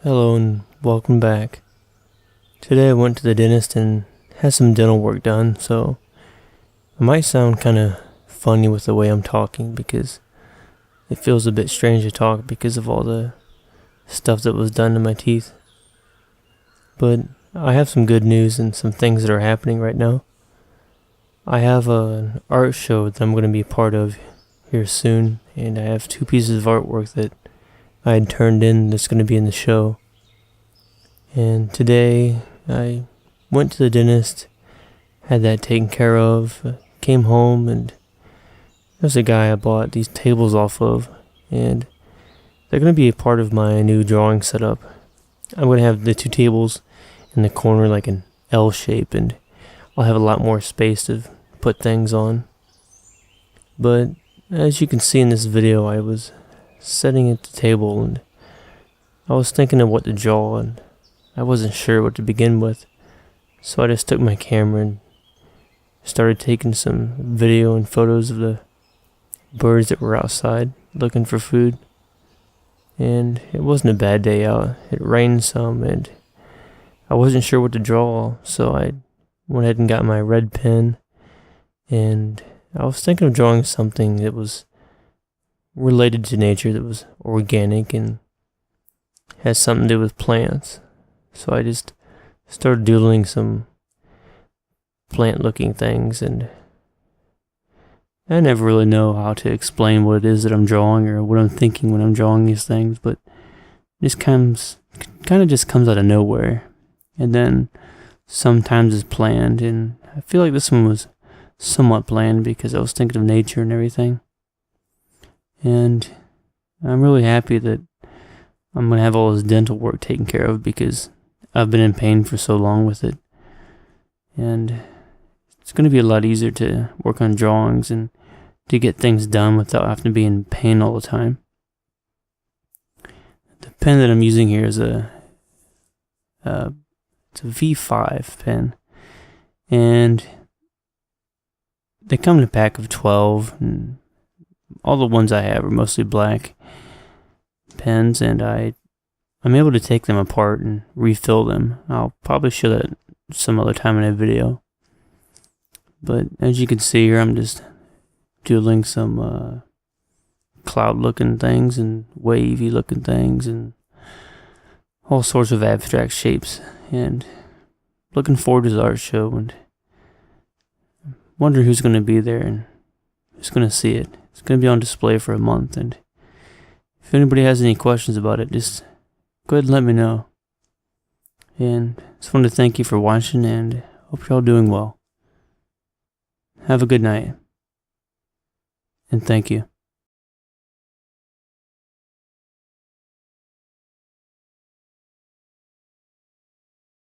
Hello and welcome back. Today I went to the dentist and had some dental work done, so I might sound kind of funny with the way I'm talking because it feels a bit strange to talk because of all the stuff that was done to my teeth. But I have some good news and some things that are happening right now. I have an art show that I'm going to be a part of here soon, and I have 2 pieces of artwork that I had turned in that's going to be in the show. And today I went to the dentist, had that taken care of, came home, and there's a guy I bought these tables off of, and they're going to be a part of my new drawing setup. I'm going to have the 2 tables in the corner like an L shape, and I'll have a lot more space to put things on. But as you can see in this video, I was sitting at the table and I was thinking of what to draw, and I wasn't sure what to begin with, so I just took my camera and started taking some video and photos of the birds that were outside looking for food. And it wasn't a bad day out. It rained some and I wasn't sure what to draw, so I went ahead and got my red pen, and I was thinking of drawing something that was related to nature, that was organic and had something to do with plants. So I just started doodling some plant looking things, and I never really know how to explain what it is that I'm drawing or what I'm thinking when I'm drawing these things, but this kind of just comes out of nowhere, and then sometimes it's planned, and I feel like this one was somewhat planned because I was thinking of nature and everything. And I'm really happy that I'm going to have all this dental work taken care of because I've been in pain for so long with it. And it's going to be a lot easier to work on drawings and to get things done without having to be in pain all the time. The pen that I'm using here is it's a V5 pen. And they come in a pack of 12, and all the ones I have are mostly black pens, and I'm able to take them apart and refill them. I'll probably show that some other time in a video. But as you can see here, I'm just doodling some cloud looking things and wavy looking things and all sorts of abstract shapes, and looking forward to the art show and wonder who's going to be there and who's going to see it. It's going to be on display for a month, and if anybody has any questions about it, just go ahead and let me know. And just wanted to thank you for watching, and hope you're all doing well. Have a good night, and thank you.